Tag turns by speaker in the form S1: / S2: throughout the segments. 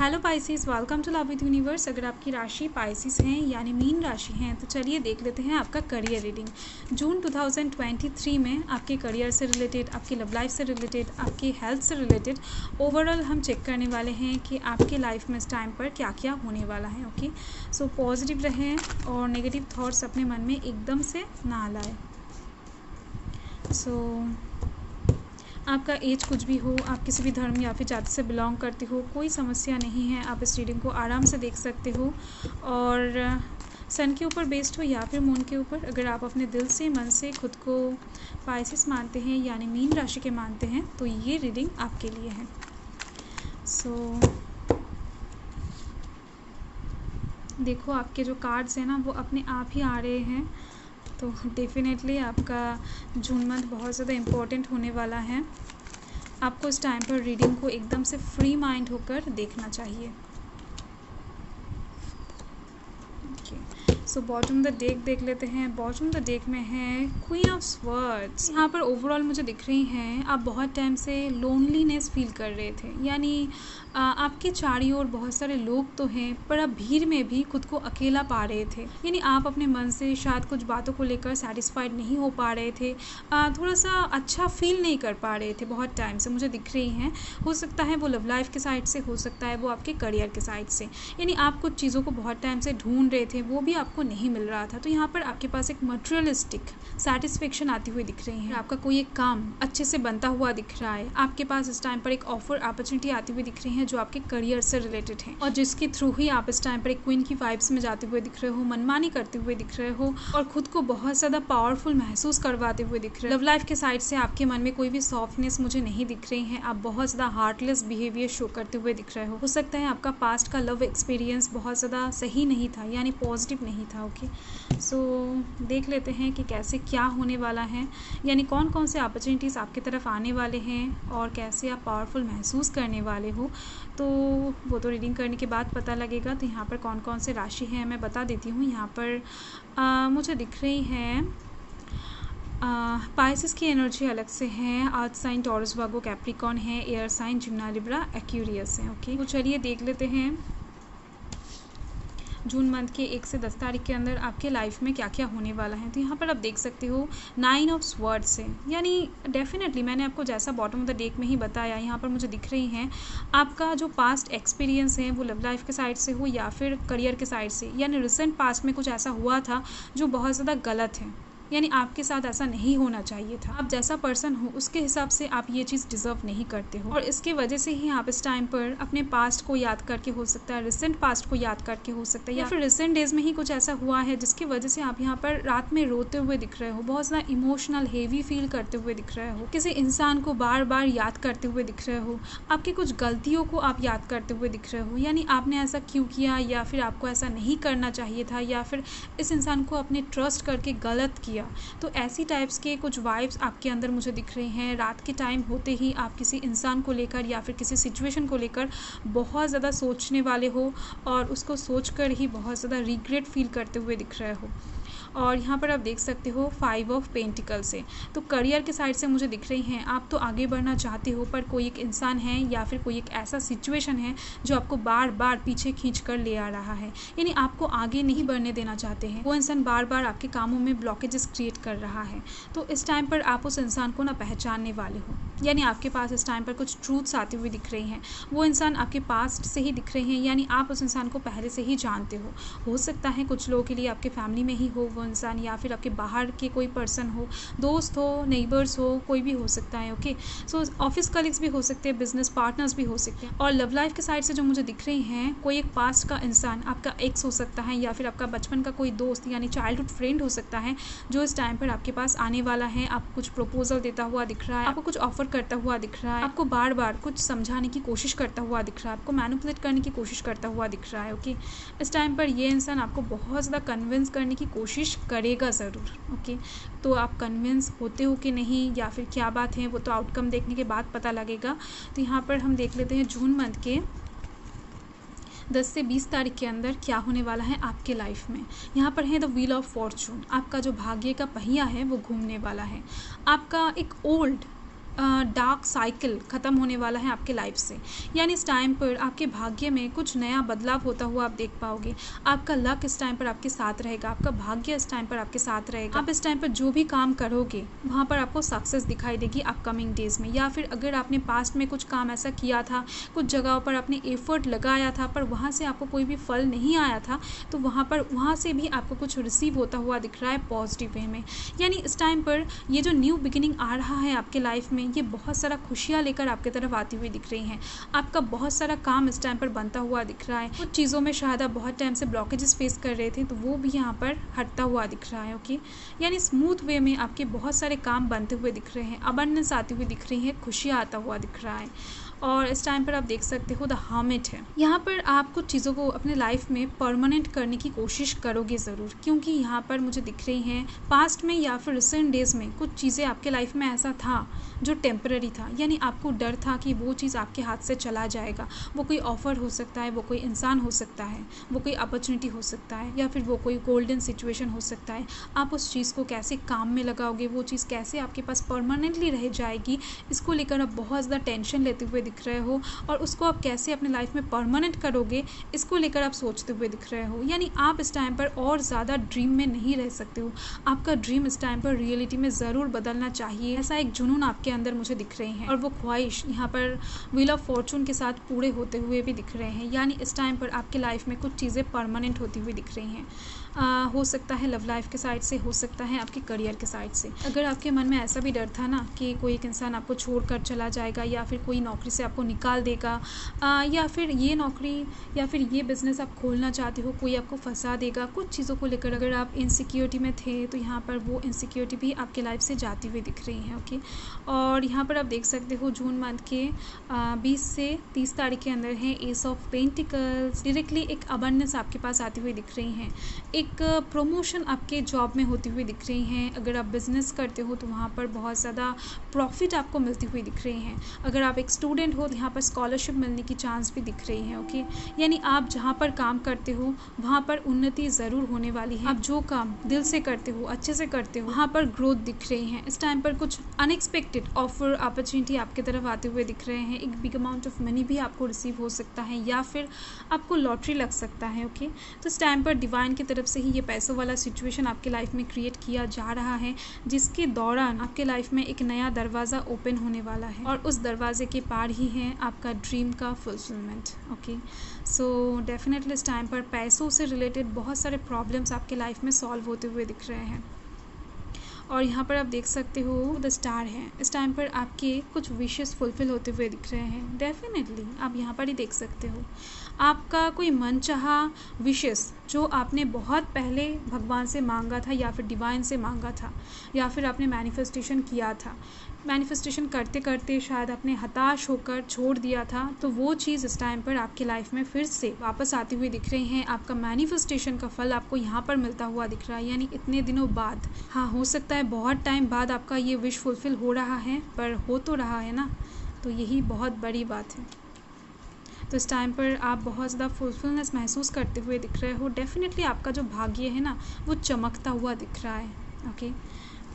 S1: Hello Pisces, welcome to love with universe. अगर आपकी राशि पाइसिस हैं यानी मीन राशि हैं तो चलिए देख लेते हैं आपका करियर रीडिंग। जून 2023 में आपके करियर से रिलेटेड, आपकी लव लाइफ से रिलेटेड, आपकी हेल्थ से रिलेटेड ओवरऑल हम चेक करने वाले हैं कि आपके लाइफ में इस टाइम पर क्या क्या होने वाला है। ओके, सो पॉजिटिव रहें और नेगेटिव थॉट्स अपने मन में एकदम से ना लाए। आपका एज कुछ भी हो, आप किसी भी धर्म या फिर जाति से बिलोंग करते हो, कोई समस्या नहीं है। आप इस रीडिंग को आराम से देख सकते हो और सन के ऊपर बेस्ड हो या फिर मून के ऊपर। अगर आप अपने दिल से, मन से खुद को पाइसिस मानते हैं यानी मीन राशि के मानते हैं तो ये रीडिंग आपके लिए है। देखो आपके जो कार्ड्स हैं ना वो अपने आप ही आ रहे हैं, तो डेफिनेटली आपका जून मंथ बहुत ज़्यादा इम्पोर्टेंट होने वाला है। आपको इस टाइम पर रीडिंग को एकदम से फ्री माइंड होकर देखना चाहिए। सो बॉटम द डेक देख लेते हैं। बॉटम द डेक में है क्वीन ऑफ स्वर्ड्स। यहाँ पर ओवरऑल मुझे दिख रही हैं आप बहुत टाइम से लोनलीनेस फील कर रहे थे, यानी आपके चारों ओर बहुत सारे लोग तो हैं पर आप भीड़ में भी खुद को अकेला पा रहे थे, यानी आप अपने मन से शायद कुछ बातों को लेकर सेटिस्फाइड नहीं हो पा रहे थे, थोड़ा सा अच्छा फील नहीं कर पा रहे थे बहुत टाइम से। मुझे दिख रही हैं, हो सकता है वो लव लाइफ के साइड से, हो सकता है वो आपके करियर के साइड से, यानी आप कुछ चीज़ों को बहुत टाइम से ढूंढ रहे थे, वो भी आपको नहीं मिल रहा था। तो यहाँ पर आपके पास एक मटेरियलिस्टिक सेटिस्फेक्शन आती हुई दिख रही है। आपका कोई एक काम अच्छे से बनता हुआ दिख रहा है। आपके पास इस टाइम पर एक ऑफर अपॉर्चुनिटी आती हुई दिख रही है जो आपके करियर से रिलेटेड है और जिसके थ्रू ही आप इस टाइम पर एक क्वीन की वाइब्स में जाते हुए दिख रहे हो, मनमानी करते हुए दिख रहे हो और खुद को बहुत ज़्यादा पावरफुल महसूस करवाते हुए दिख रहे हो। लव लाइफ के साइड से आपके मन में कोई भी सॉफ्टनेस मुझे नहीं दिख रही है। आप बहुत ज़्यादा हार्टलेस बिहेवियर शो करते हुए दिख रहे हो सकता है आपका पास्ट का लव एक्सपीरियंस बहुत ज़्यादा सही नहीं था, यानी पॉजिटिव नहीं था। ओके, सो देख लेते हैं कि कैसे क्या होने वाला है, यानी कौन कौन से अपॉर्चुनिटीज़ आपकी तरफ आने वाले हैं और कैसे आप पावरफुल महसूस करने वाले हो, तो वो तो रीडिंग करने के बाद पता लगेगा। तो यहाँ पर कौन कौन से राशि हैं मैं बता देती हूँ। यहाँ पर मुझे दिख रही है पाइसिस की एनर्जी अलग से है, earth sign Taurus Virgo Capricorn है, air sign Gemini Libra Aquarius है। ओके, तो चलिए देख लेते हैं जून मंथ के 1 से 10 तारीख के अंदर आपके लाइफ में क्या क्या होने वाला है। तो यहाँ पर आप देख सकते हो 9 ऑफ स्वर्ड्स है, यानी डेफिनेटली मैंने आपको जैसा बॉटम ऑफ द डेक में ही बताया, यहाँ पर मुझे दिख रही हैं आपका जो पास्ट एक्सपीरियंस है वो लव लाइफ के साइड से हो या फिर करियर के साइड से, यानी रिसेंट पास्ट में कुछ ऐसा हुआ था जो बहुत ज़्यादा गलत है, यानी आपके साथ ऐसा नहीं होना चाहिए था। आप जैसा पर्सन हो उसके हिसाब से आप ये चीज़ डिजर्व नहीं करते हो और इसके वजह से ही आप इस टाइम पर अपने पास्ट को याद करके, हो सकता है रिसेंट पास्ट को याद करके, हो सकता है या फिर रिसेंट डेज में ही कुछ ऐसा हुआ है जिसकी वजह से आप यहाँ पर रात में रोते हुए दिख रहे हो, बहुत ज़्यादा इमोशनल हेवी फील करते हुए दिख रहे हो, किसी इंसान को बार बार याद करते हुए दिख रहे हो, आपकी कुछ गलतियों को आप याद करते हुए दिख रहे हो, यानी आपने ऐसा क्यों किया या फिर आपको ऐसा नहीं करना चाहिए था या फिर इस इंसान को अपने ट्रस्ट करके गलत किया। तो ऐसी टाइप्स के कुछ वाइब्स आपके अंदर मुझे दिख रही हैं। रात के टाइम होते ही आप किसी इंसान को लेकर या फिर किसी सिचुएशन को लेकर बहुत ज़्यादा सोचने वाले हो और उसको सोचकर ही बहुत ज़्यादा रिग्रेट फील करते हुए दिख रहे हो। और यहाँ पर आप देख सकते हो 5 ऑफ पेंटिकल से, तो करियर के साइड से मुझे दिख रही हैं आप तो आगे बढ़ना चाहते हो पर कोई एक इंसान है या फिर कोई एक ऐसा सिचुएशन है जो आपको बार बार पीछे खींच कर ले आ रहा है, यानी आपको आगे नहीं बढ़ने देना चाहते हैं। वो इंसान बार बार आपके कामों में ब्लॉकेजेस क्रिएट कर रहा है, तो इस टाइम पर आप उस इंसान को ना पहचानने वाले हो, यानी आपके पास इस टाइम पर कुछ ट्रूथ्स आती हुई दिख रही हैं। वो इंसान आपके पास्ट से ही दिख रहे हैं, यानी आप उस इंसान को पहले से ही जानते हो सकता है कुछ लोगों के लिए आपके फैमिली में ही हो वो इंसान या फिर आपके बाहर के कोई पर्सन हो, दोस्त हो, नेबर्स हो, कोई भी हो सकता है। ओके, सो ऑफिस कलीग्स भी हो सकते हैं, बिजनेस पार्टनर्स भी हो सकते हैं। और लव लाइफ के साइड से जो मुझे दिख रही हैं कोई एक पास्ट का इंसान, आपका एक्स हो सकता है या फिर आपका बचपन का कोई दोस्त यानी चाइल्डहुड फ्रेंड हो सकता है जो इस टाइम पर आपके पास आने वाला है, आपको कुछ प्रपोजल देता हुआ दिख रहा है, आपको कुछ ऑफर करता हुआ दिख रहा है, आपको बार बार कुछ समझाने की कोशिश करता हुआ दिख रहा है, आपको मैनिपुलेट करने की कोशिश करता हुआ दिख रहा है। ओके, इस टाइम पर ये इंसान आपको बहुत ज़्यादा कन्विंस करने की कोशिश करेगा ज़रूर। ओके, तो आप कन्विंस होते हो कि नहीं या फिर क्या बात है वो तो आउटकम देखने के बाद पता लगेगा। तो यहाँ पर हम देख लेते हैं जून मंथ के 10 से 20 तारीख के अंदर क्या होने वाला है आपके लाइफ में। यहाँ पर है द व्हील ऑफ फॉर्चून, आपका जो भाग्य का पहिया है वो घूमने वाला है। आपका एक ओल्ड डार्क साइकिल ख़त्म होने वाला है आपके लाइफ से। यानी इस टाइम पर आपके भाग्य में कुछ नया बदलाव होता हुआ आप देख पाओगे। आपका लक इस टाइम पर आपके साथ रहेगा, आपका भाग्य इस टाइम पर आपके साथ रहेगा। आप इस टाइम पर जो भी काम करोगे वहाँ पर आपको सक्सेस दिखाई देगी अपकमिंग डेज में। या फिर अगर आपने पास्ट में कुछ काम ऐसा किया था, कुछ जगहों पर आपने एफर्ट लगाया था पर वहाँ से आपको कोई भी फल नहीं आया था, तो वहाँ से भी आपको कुछ रिसीव होता हुआ दिख रहा है पॉजिटिव वे में। यानी इस टाइम पर ये जो न्यू बिगिनिंग आ रहा है आपके लाइफ में, ये बहुत सारा खुशियाँ लेकर आपकी तरफ आती हुई दिख रही हैं। आपका बहुत सारा काम इस टाइम पर बनता हुआ दिख रहा है। कुछ चीज़ों में शायद आप बहुत टाइम से ब्लॉकेजेस फेस कर रहे थे, तो वो भी यहाँ पर हटता हुआ दिख रहा है। ओके, यानी स्मूथ वे में आपके बहुत सारे काम बनते हुए दिख रहे हैं, अबंडेंस आती हुई दिख रही है, खुशियाँ आता हुआ दिख रहा है। और इस टाइम पर आप देख सकते हो द हर्मिट है। यहाँ पर आप कुछ चीज़ों को अपने लाइफ में परमानेंट करने की कोशिश करोगे ज़रूर, क्योंकि यहाँ पर मुझे दिख रही हैं पास्ट में या फिर रिसेंट डेज़ में कुछ चीज़ें आपके लाइफ में ऐसा था जो टेम्पररी था। यानी आपको डर था कि वो चीज़ आपके हाथ से चला जाएगा। वो कोई ऑफ़र हो सकता है, वो कोई इंसान हो सकता है, वो कोई अपॉर्चुनिटी हो सकता है, या फिर वो कोई गोल्डन सिचुएशन हो सकता है। आप उस चीज़ को कैसे काम में लगाओगे, वो चीज़ कैसे आपके पास परमानेंटली रह जाएगी, इसको लेकर आप बहुत ज़्यादा टेंशन लेते हुए दिख रहे हो। और उसको आप कैसे अपने लाइफ में परमानेंट करोगे, इसको लेकर आप सोचते हुए दिख रहे हो। यानी आप इस टाइम पर और ज़्यादा ड्रीम में नहीं रह सकते हो। आपका ड्रीम इस टाइम पर रियलिटी में ज़रूर बदलना चाहिए। ऐसा एक जुनून आपके अंदर मुझे दिख रहे हैं, और वो ख्वाहिश यहाँ पर व्हील ऑफ फॉर्चून के साथ पूरे होते हुए भी दिख रहे हैं। यानी इस टाइम पर आपके लाइफ में कुछ चीज़ें परमानेंट होती हुई दिख रही हैं। हो सकता है लव लाइफ के साइड से, हो सकता है आपके करियर के साइड से। अगर आपके मन में ऐसा भी डर था ना कि कोई एक इंसान आपको छोड़कर चला जाएगा, या फिर कोई नौकरी से आपको निकाल देगा, या फिर ये नौकरी या फिर ये बिज़नेस आप खोलना चाहते हो, कोई आपको फंसा देगा, कुछ चीज़ों को लेकर अगर आप इनसिक्योरिटी में थे, तो यहाँ पर वो इनसिक्योरिटी भी आपके लाइफ से जाती हुई दिख रही है। ओके, और यहाँ पर आप देख सकते हो जून मंथ के 20 से 30 तारीख के अंदर है एस ऑफ पेंटिकल्स। डायरेक्टली एक अबंडेंस आपके पास आती हुई दिख रही हैं, एक प्रमोशन आपके जॉब में होती हुई दिख रही हैं। अगर आप बिज़नेस करते हो तो वहाँ पर बहुत ज़्यादा प्रॉफिट आपको मिलती हुई दिख रही हैं। अगर आप एक स्टूडेंट हो तो यहाँ पर स्कॉलरशिप मिलने की चांस भी दिख रही है। ओके, यानी आप जहाँ पर काम करते हो वहाँ पर उन्नति ज़रूर होने वाली है। आप जो काम दिल से करते हो, अच्छे से करते हो, वहाँ पर ग्रोथ दिख रही है। इस टाइम पर कुछ अनएक्सपेक्टेड ऑफर अपॉर्चुनिटी आपकी तरफ आते हुए दिख रहे हैं। एक बिग अमाउंट ऑफ मनी भी आपको रिसीव हो सकता है, या फिर आपको लॉटरी लग सकता है। ओके, तो इस टाइम पर डिवाइन की तरफ से ही ये पैसों वाला सिचुएशन आपके लाइफ में क्रिएट किया जा रहा है, जिसके दौरान आपके लाइफ में एक नया दरवाज़ा ओपन होने वाला है, और उस दरवाजे के पार ही है आपका ड्रीम का फुलफिलमेंट। ओके, सो डेफिनेटली इस टाइम पर पैसों से रिलेटेड बहुत सारे प्रॉब्लम्स आपके लाइफ में सॉल्व होते हुए दिख रहे हैं। और यहाँ पर आप देख सकते हो द स्टार है। इस टाइम पर आपके कुछ विशेस फुलफिल होते हुए दिख रहे हैं। डेफिनेटली आप यहाँ पर ही देख सकते हो आपका कोई मनचाहा विशेस जो आपने बहुत पहले भगवान से मांगा था, या फिर डिवाइन से मांगा था, या फिर आपने मैनिफेस्टेशन किया था। मैनिफेस्टेशन करते करते शायद आपने हताश होकर छोड़ दिया था, तो वो चीज़ इस टाइम पर आपकी लाइफ में फिर से वापस आती हुई दिख रही हैं। आपका मैनिफेस्टेशन का फल आपको यहाँ पर मिलता हुआ दिख रहा है, यानी इतने दिनों बाद। हाँ, हो सकता है बहुत टाइम बाद आपका ये विश फुलफिल हो रहा है, पर हो तो रहा है ना, तो यही बहुत बड़ी बात है। तो इस टाइम पर आप बहुत ज़्यादा फुलफिलनेस महसूस करते हुए दिख रहे हो। डेफिनेटली आपका जो भाग्य है ना, वो चमकता हुआ दिख रहा है। ओके,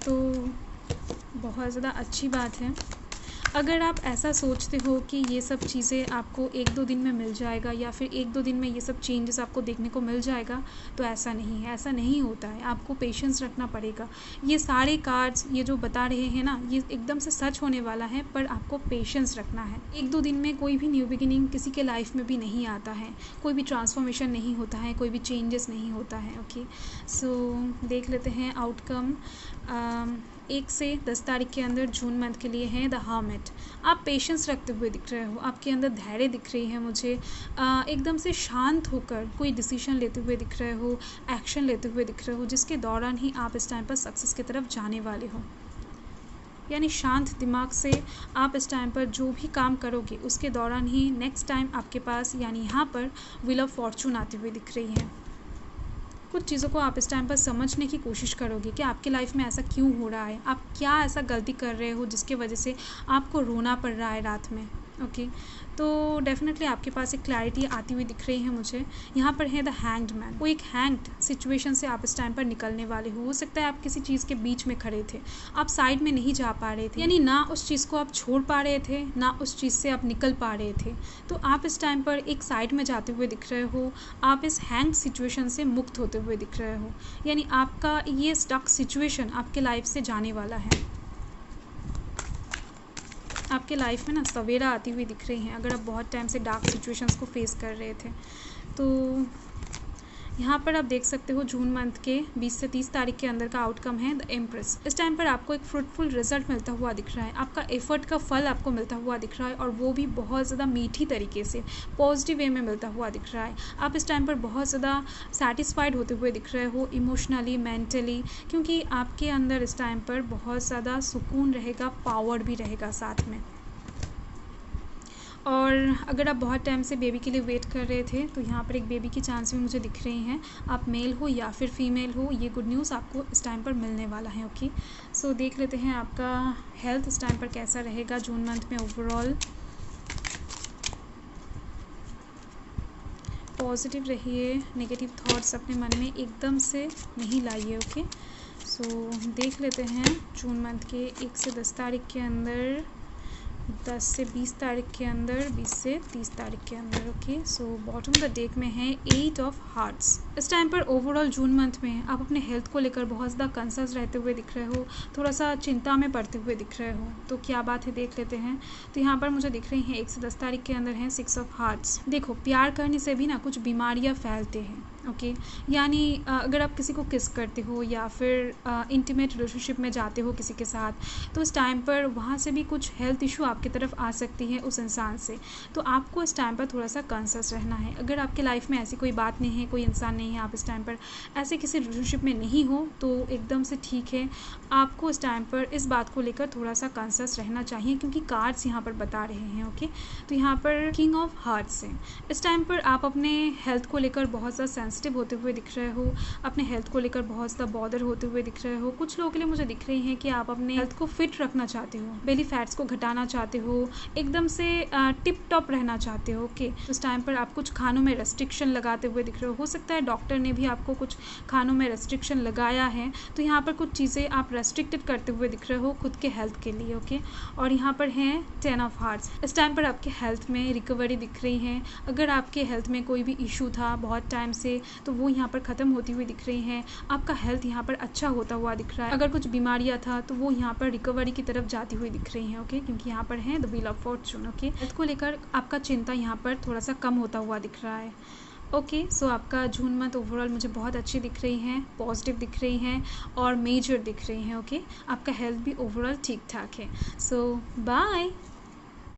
S1: तो बहुत ज़्यादा अच्छी बात है। अगर आप ऐसा सोचते हो कि ये सब चीज़ें आपको 1-2 दिन में मिल जाएगा, या फिर 1-2 दिन में ये सब चेंजेस आपको देखने को मिल जाएगा, तो ऐसा नहीं है, ऐसा नहीं होता है। आपको पेशेंस रखना पड़ेगा। ये सारे कार्ड्स ये जो बता रहे हैं ना, ये एकदम से सच होने वाला है, पर आपको पेशेंस रखना है। 1-2 दिन में कोई भी न्यू बिगिनिंग किसी के लाइफ में भी नहीं आता है, कोई भी ट्रांसफॉर्मेशन नहीं होता है, कोई भी चेंजेस नहीं होता है। ओके, सो देख लेते हैं आउटकम 1 से 10 तारीख के अंदर जून मंथ के लिए है द हर्मिट। आप पेशेंस रखते हुए दिख रहे हो, आपके अंदर धैर्य दिख रही है मुझे। एकदम से शांत होकर कोई डिसीजन लेते हुए दिख रहे हो, एक्शन लेते हुए दिख रहे हो, जिसके दौरान ही आप इस टाइम पर सक्सेस की तरफ जाने वाले हो। यानी शांत दिमाग से आप इस टाइम पर जो भी काम करोगे, उसके दौरान ही नेक्स्ट टाइम आपके पास यानी यहाँ पर व्हील ऑफ फॉर्चून आती हुई दिख रही है। कुछ चीज़ों को आप इस टाइम पर समझने की कोशिश करोगे कि आपकी लाइफ में ऐसा क्यों हो रहा है, आप क्या ऐसा गलती कर रहे हो जिसकी वजह से आपको रोना पड़ रहा है रात में। ओके तो डेफिनेटली आपके पास एक क्लैरिटी आती हुई दिख रही है मुझे। यहाँ पर है द हैंग्ड मैन। वो एक हैंग्ड सिचुएशन से आप इस टाइम पर निकलने वाले हो सकता है आप किसी चीज़ के बीच में खड़े थे, आप साइड में नहीं जा पा रहे थे, यानी ना उस चीज़ को आप छोड़ पा रहे थे ना उस चीज़ से आप निकल पा रहे थे। तो आप इस टाइम पर एक साइड में जाते हुए दिख रहे हो, आप इस हैंग्ड सिचुएशन से मुक्त होते हुए दिख रहे हो, यानी आपका ये स्टक सिचुएशन आपके लाइफ से जाने वाला है। आपके लाइफ में ना सवेरा आती हुई दिख रही हैं अगर आप बहुत टाइम से डार्क सिचुएशंस को फेस कर रहे थे। तो यहाँ पर आप देख सकते हो जून मंथ के 20 से 30 तारीख के अंदर का आउटकम है द एम्प्रेस। इस टाइम पर आपको एक फ्रूटफुल रिजल्ट मिलता हुआ दिख रहा है, आपका एफर्ट का फल आपको मिलता हुआ दिख रहा है और वो भी बहुत ज़्यादा मीठी तरीके से पॉजिटिव वे में मिलता हुआ दिख रहा है। आप इस टाइम पर बहुत ज़्यादा सेटिस्फाइड होते हुए दिख रहे हो इमोशनली मेंटली, क्योंकि आपके अंदर इस टाइम पर बहुत ज़्यादा सुकून रहेगा, पावर भी रहेगा साथ में। और अगर आप बहुत टाइम से बेबी के लिए वेट कर रहे थे तो यहाँ पर एक बेबी की चांस भी मुझे दिख रही हैं। आप मेल हो या फिर फीमेल हो, ये गुड न्यूज़ आपको इस टाइम पर मिलने वाला है। ओके सो देख लेते हैं आपका हेल्थ इस टाइम पर कैसा रहेगा जून मंथ में ओवरऑल। पॉजिटिव रहिए, नेगेटिव थॉट्स अपने मन में एकदम से नहीं लाइए। ओके सो देख लेते हैं जून मंथ के 1 से 10 तारीख के अंदर, 10 से 20 तारीख के अंदर, 20 से 30 तारीख के अंदर। Okay so bottom the deck में है 8 ऑफ हार्ट्स। इस टाइम पर ओवरऑल जून मंथ में आप अपने हेल्थ को लेकर बहुत ज़्यादा कंसर्न रहते हुए दिख रहे हो, थोड़ा सा चिंता में पड़ते हुए दिख रहे हो। तो क्या बात है देख लेते हैं। तो यहाँ पर मुझे दिख रही हैं 1 से 10 तारीख के अंदर है 6 ऑफ हार्ट्स। देखो प्यार करने से भी ना कुछ बीमारियाँ फैलते हैं। ओके यानी अगर आप किसी को किस करते हो या फिर इंटीमेट रिलेशनशिप में जाते हो किसी के साथ, तो इस टाइम पर वहाँ से भी कुछ हेल्थ इशू आपकी तरफ आ सकती है उस इंसान से। तो आपको इस टाइम पर थोड़ा सा कॉन्शियस रहना है। अगर आपके लाइफ में ऐसी कोई बात नहीं है, कोई इंसान नहीं है, आप इस टाइम पर ऐसे किसी रिलेशनशिप में नहीं हो तो एकदम से ठीक है। आपको इस टाइम पर इस बात को लेकर थोड़ा सा कॉन्शियस रहना चाहिए क्योंकि कार्ड्स यहाँ पर बता रहे हैं। ओके तो यहाँ पर किंग ऑफ हार्ट्स है। इस टाइम पर आप अपने हेल्थ को लेकर बहुत ज़्यादा सेंसिटिव होते हुए दिख रहे हो, अपने हेल्थ को लेकर बहुत ज़्यादा बॉदर होते हुए दिख रहे हो। कुछ लोगों के लिए मुझे दिख रही है कि आप अपने हेल्थ को फिट रखना चाहते हो, बेली फैट्स को घटाना चाहते हो, एकदम से टिप टॉप रहना चाहते हो। ओके तो इस टाइम पर आप कुछ खानों में रेस्ट्रिक्शन लगाते हुए दिख रहे हो सकता है डॉक्टर ने भी आपको कुछ खानों में रेस्ट्रिक्शन लगाया है, तो यहाँ पर कुछ चीज़ें आप रेस्ट्रिक्टेड करते हुए दिख रहे हो खुद के हेल्थ के लिए। ओके और यहाँ पर है 10 ऑफ हार्ट्स। इस टाइम पर आपके हेल्थ में रिकवरी दिख रही है। अगर आपके हेल्थ में कोई भी इशू था बहुत टाइम से तो वो यहाँ पर ख़त्म होती हुई दिख रही हैं। आपका हेल्थ यहाँ पर अच्छा होता हुआ दिख रहा है। अगर कुछ बीमारियाँ था तो वो यहाँ पर रिकवरी की तरफ जाती हुई दिख रही हैं। ओके क्योंकि यहाँ पर है the wheel of Fortune. Okay health को लेकर आपका चिंता यहाँ पर थोड़ा सा कम होता हुआ दिख रहा है। ओके सो आपका जून मंथ ओवरऑल मुझे बहुत अच्छी दिख रही हैं, पॉजिटिव दिख रही हैं और मेजर दिख रही हैं। ओके आपका हेल्थ भी ओवरऑल ठीक ठाक है। सो बाय।